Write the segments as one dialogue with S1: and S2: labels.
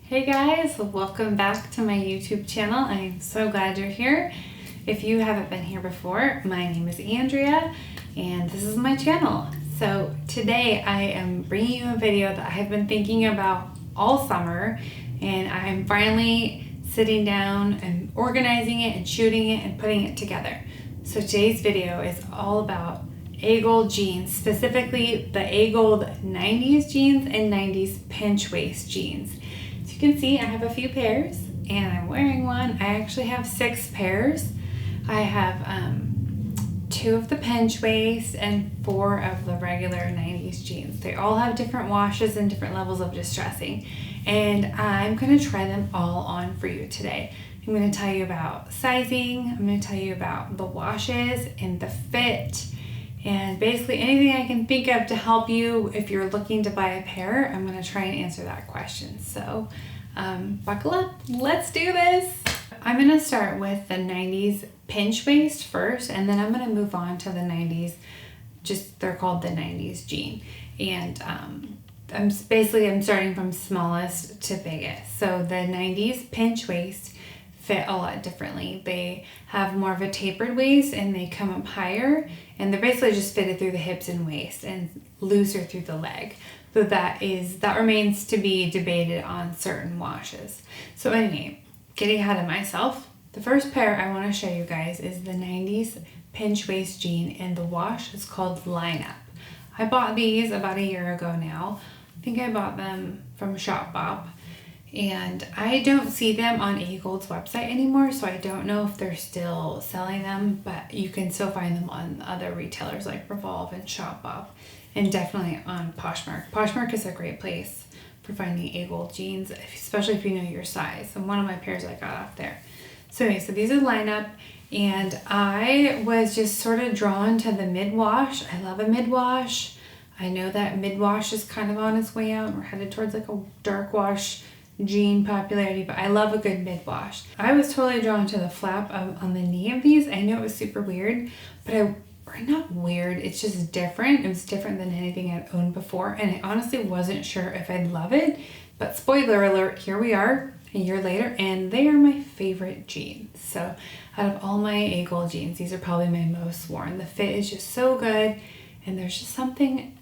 S1: Hey guys, welcome back to my YouTube channel. I'm so glad you're here. If you haven't been here before, my name is Andrea and this is my channel. So today I am bringing you a video that I have been thinking about all summer, and I'm finally sitting down and organizing it and shooting it and putting it together. So today's video is all about Agolde jeans, specifically the Agolde 90s jeans and 90s pinch waist jeans. As you can see, I have a few pairs and I'm wearing one. I actually have 6 pairs. I have 2 of the pinch waist and 4 of the regular 90s jeans. They all have different washes and different levels of distressing, and I'm going to try them all on for you today. I'm going to tell you about sizing, I'm going to tell you about the washes and the fit, and basically anything I can think of to help you if you're looking to buy a pair. I'm going to try and answer that question. So buckle up, let's do this. I'm going to start with the 90s pinch waist first, and then I'm going to move on to the 90s, they're called the 90s jean. And I'm starting from smallest to biggest. So the 90s pinch waist fit a lot differently. They have more of a tapered waist and they come up higher, and they're basically just fitted through the hips and waist and looser through the leg. So that remains to be debated on certain washes. So anyway, getting ahead of myself, the first pair I want to show you guys is the 90s pinch waist jean, and the wash is called Line Up. I bought these about a year ago now. I think I bought them from Shopbop. And I don't see them on Agolde's website anymore, so I don't know if they're still selling them, but you can still find them on other retailers like Revolve and Shopbop, and definitely on Poshmark. Poshmark is a great place for finding Agolde jeans, especially if you know your size. And one of my pairs I got off there. So anyway, so these are Line Up, and I was just sort of drawn to the mid-wash. I love a mid-wash. I know that mid-wash is kind of on its way out. We're headed towards like a dark wash jean popularity, but I love a good mid-wash. I was totally drawn to the flap on the knee of these. I know it was super weird, but not weird, it's just different. It was different than anything I'd owned before, and I honestly wasn't sure if I'd love it. But spoiler alert, here we are a year later, and they are my favorite jeans. So out of all my Agolde jeans, these are probably my most worn. The fit is just so good, and there's just something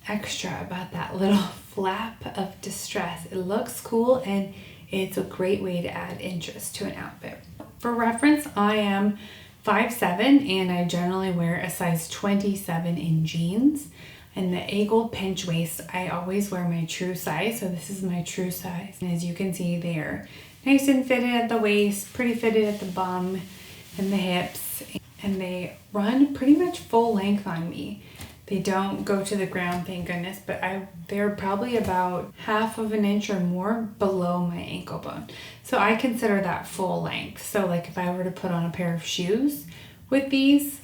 S1: extra about that little flap of distress. It looks cool, and it's a great way to add interest to an outfit. For reference, I am 5'7", and I generally wear a size 27 in jeans. And the Agolde pinch waist, I always wear my true size, so this is my true size. And as you can see, they're nice and fitted at the waist, pretty fitted at the bum and the hips, and they run pretty much full length on me. They don't go to the ground, thank goodness, but they're probably about half of an inch or more below my ankle bone. So I consider that full length. So like if I were to put on a pair of shoes with these,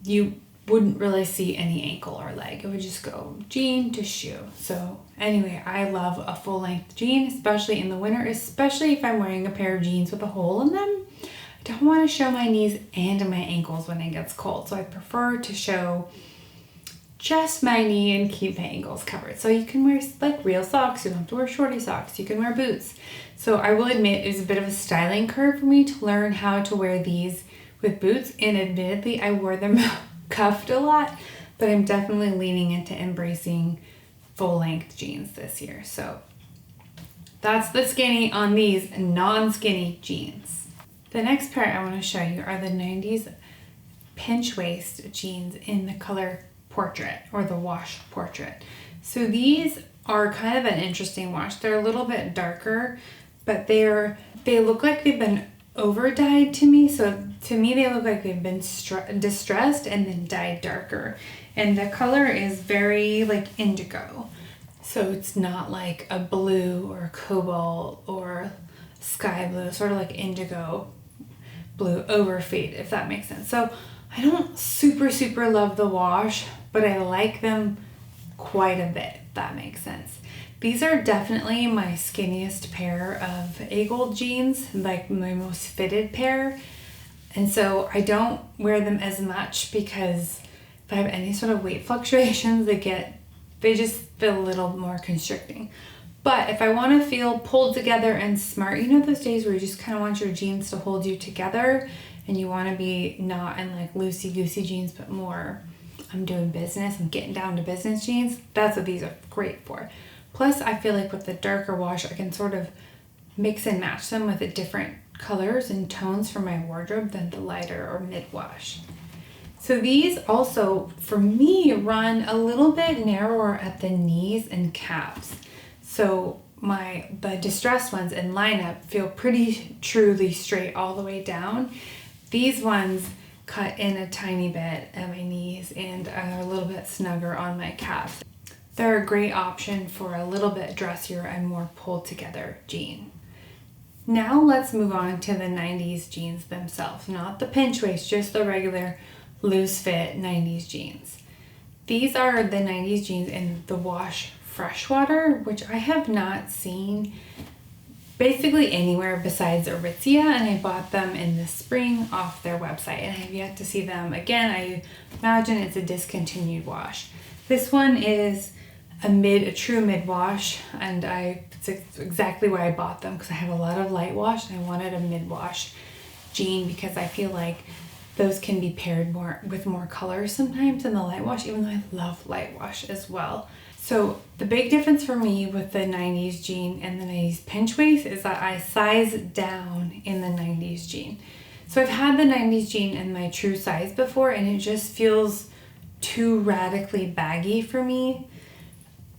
S1: you wouldn't really see any ankle or leg. It would just go jean to shoe. So anyway, I love a full length jean, especially in the winter, especially if I'm wearing a pair of jeans with a hole in them. I don't want to show my knees and my ankles when it gets cold. So I prefer to show just my knee and keep my ankles covered. So you can wear like real socks, you don't have to wear shorty socks, you can wear boots. So I will admit it was a bit of a styling curve for me to learn how to wear these with boots, and admittedly I wore them cuffed a lot, but I'm definitely leaning into embracing full length jeans this year. So that's the skinny on these non-skinny jeans. The next pair I want to show you are the 90s pinch waist jeans in the color Portrait, or the wash Portrait. So these are kind of an interesting wash. They're a little bit darker, but they look like they've been over dyed to me. So to me they look like they've been distressed and then dyed darker, and the color is very like indigo. So it's not like a blue or cobalt or sky blue, sort of like indigo blue over fade, if that makes sense. So I don't super love the wash, but I like them quite a bit, if that makes sense. These are definitely my skinniest pair of Agolde jeans, like my most fitted pair. And so I don't wear them as much because if I have any sort of weight fluctuations, they just feel a little more constricting. But if I want to feel pulled together and smart, you know those days where you just kind of want your jeans to hold you together and you want to be not in like loosey-goosey jeans, but more I'm doing business, I'm getting down to business jeans, that's what these are great for. Plus, I feel like with the darker wash, I can sort of mix and match them with the different colors and tones for my wardrobe than the lighter or mid wash. So these also, for me, run a little bit narrower at the knees and calves. So the distressed ones in lineup feel pretty truly straight all the way down. These ones cut in a tiny bit at my knees and are a little bit snugger on my calves. They're a great option for a little bit dressier and more pulled together jean. Now let's move on to the 90s jeans themselves, not the pinch waist, just the regular loose fit 90s jeans. These are the 90s jeans in the wash Freshwater, which I have not seen basically anywhere besides Aritzia, and I bought them in the spring off their website and I have yet to see them again. I imagine it's a discontinued wash. This one is a true mid wash, and it's exactly why I bought them, because I have a lot of light wash and I wanted a mid wash jean because I feel like those can be paired with more colors sometimes in the light wash, even though I love light wash as well. So the big difference for me with the 90s jean and the 90s pinch waist is that I size down in the 90s jean. So I've had the 90s jean in my true size before and it just feels too radically baggy for me.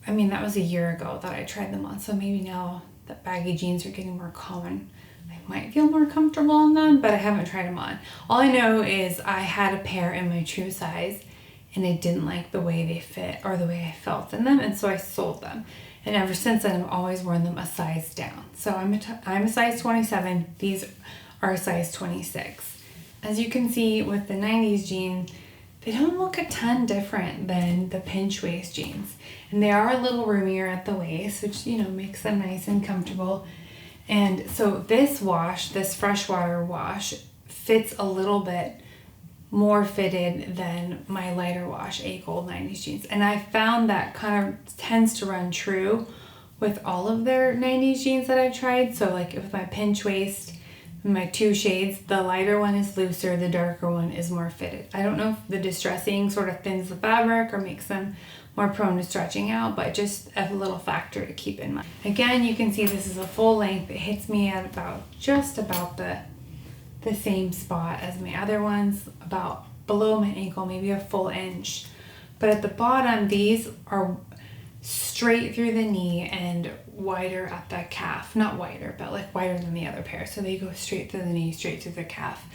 S1: I mean, that was a year ago that I tried them on, so maybe now that baggy jeans are getting more common, I might feel more comfortable in them, but I haven't tried them on. All I know is I had a pair in my true size and I didn't like the way they fit or the way I felt in them, and so I sold them. And ever since then, I've always worn them a size down. So I'm a size 27. These are a size 26. As you can see with the 90s jeans, they don't look a ton different than the pinch waist jeans. And they are a little roomier at the waist, which, you know, makes them nice and comfortable. And so this wash, this Freshwater wash, fits a little bit more fitted than my lighter wash Agolde 90s jeans. And I found that kind of tends to run true with all of their 90s jeans that I've tried. So like with my pinch waist, my two shades, the lighter one is looser, the darker one is more fitted. I don't know if the distressing sort of thins the fabric or makes them more prone to stretching out, but just a little factor to keep in mind. Again, you can see this is a full length. It hits me at just about the same spot as my other ones, about below my ankle, maybe a full inch. But at the bottom, these are straight through the knee and wider at the calf. Not wider, but like wider than the other pair. So they go straight through the knee, straight through the calf.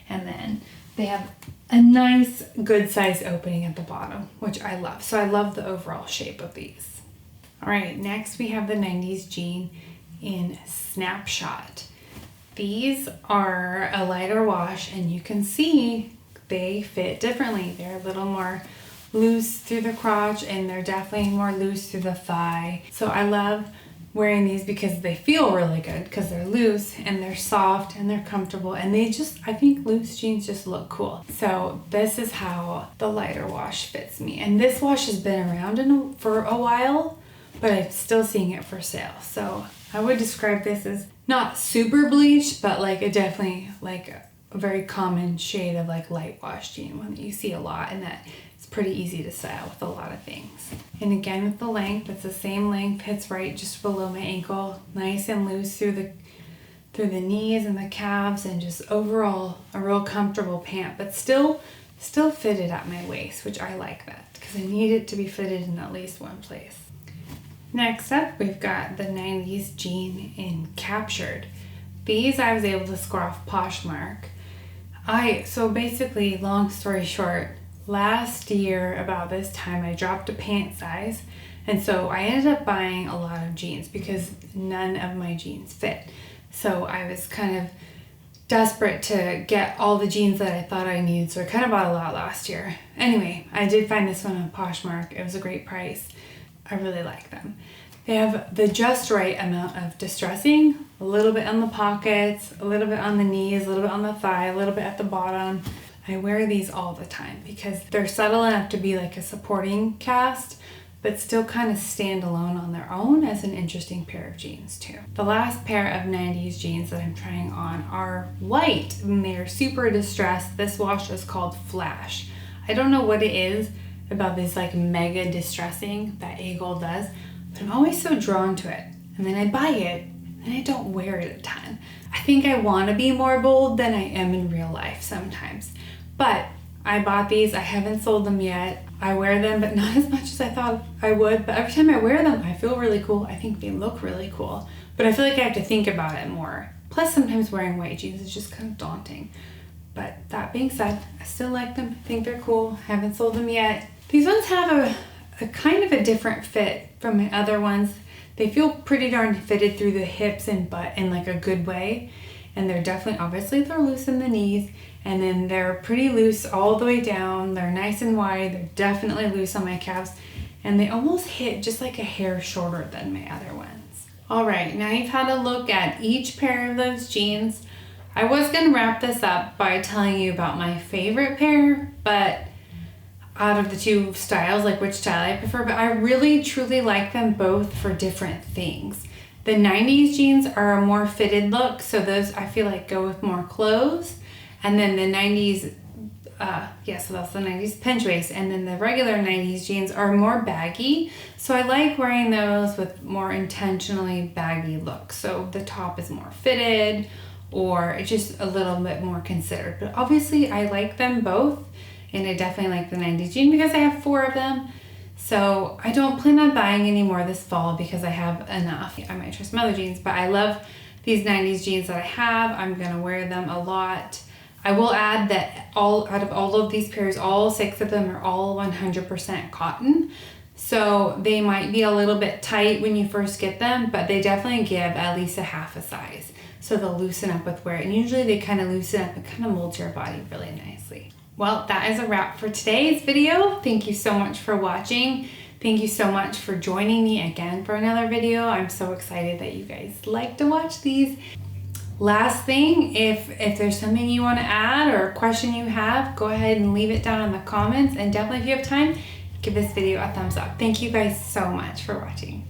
S1: And then they have a nice good size opening at the bottom, which I love. So I love the overall shape of these. All right, next we have the 90s jean in Snapshot. These are a lighter wash, and you can see they fit differently. They're a little more loose through the crotch, and they're definitely more loose through the thigh. So I love wearing these because they feel really good because they're loose and they're soft and they're comfortable, and I think loose jeans just look cool. So this is how the lighter wash fits me. And this wash has been around for a while, but I'm still seeing it for sale. So I would describe this as not super bleach, but like definitely like a very common shade of like light wash jean, one that you see a lot, and that it's pretty easy to style with a lot of things. And again, with the length, it's the same length, hits right just below my ankle, nice and loose through the knees and the calves, and just overall a real comfortable pant, but still fitted at my waist, which I like that because I need it to be fitted in at least one place. Next up, we've got the 90s jean in Captured. These I was able to score off Poshmark. So basically, long story short, last year about this time I dropped a pant size, and so I ended up buying a lot of jeans because none of my jeans fit. So I was kind of desperate to get all the jeans that I thought I needed, so I kind of bought a lot last year. Anyway, I did find this one on Poshmark. It was a great price. I really like them. They have the just right amount of distressing, a little bit on the pockets, a little bit on the knees, a little bit on the thigh, a little bit at the bottom. I wear these all the time because they're subtle enough to be like a supporting cast, but still kind of stand alone on their own as an interesting pair of jeans too. The last pair of 90s jeans that I'm trying on are white, and they're super distressed. This wash is called Flash. I don't know what it is about this like mega distressing that Agolde does, but I'm always so drawn to it. And then I buy it and I don't wear it a ton. I think I want to be more bold than I am in real life sometimes. But I bought these, I haven't sold them yet. I wear them, but not as much as I thought I would. But every time I wear them, I feel really cool. I think they look really cool. But I feel like I have to think about it more. Plus, sometimes wearing white jeans is just kind of daunting. But that being said, I still like them. I think they're cool. Haven't sold them yet. These ones have a kind of a different fit from my other ones. They feel pretty darn fitted through the hips and butt in like a good way. And they're definitely, obviously they're loose in the knees. And then they're pretty loose all the way down. They're nice and wide. They're definitely loose on my calves. And they almost hit just like a hair shorter than my other ones. All right, now you've had a look at each pair of those jeans. I was gonna wrap this up by telling you about my favorite pair, but out of the two styles, like which style I prefer, but I really truly like them both for different things. The 90s jeans are a more fitted look, so those I feel like go with more clothes. And then the 90s, so that's the 90s pinch waist. And then the regular 90s jeans are more baggy. So I like wearing those with more intentionally baggy looks. So the top is more fitted or it's just a little bit more considered. But obviously I like them both. And I definitely like the 90s jean because I have 4 of them. So I don't plan on buying any more this fall because I have enough. I might try some other jeans, but I love these 90s jeans that I have. I'm gonna wear them a lot. I will add that out of all of these pairs, all 6 of them are all 100% cotton. So they might be a little bit tight when you first get them, but they definitely give at least a half a size. So they'll loosen up with wear. And usually they kind of loosen up and kind of mold your body really nicely. Well, that is a wrap for today's video. Thank you so much for watching. Thank you so much for joining me again for another video. I'm so excited that you guys like to watch these. Last thing, if there's something you want to add or a question you have, go ahead and leave it down in the comments. And definitely if you have time, give this video a thumbs up. Thank you guys so much for watching.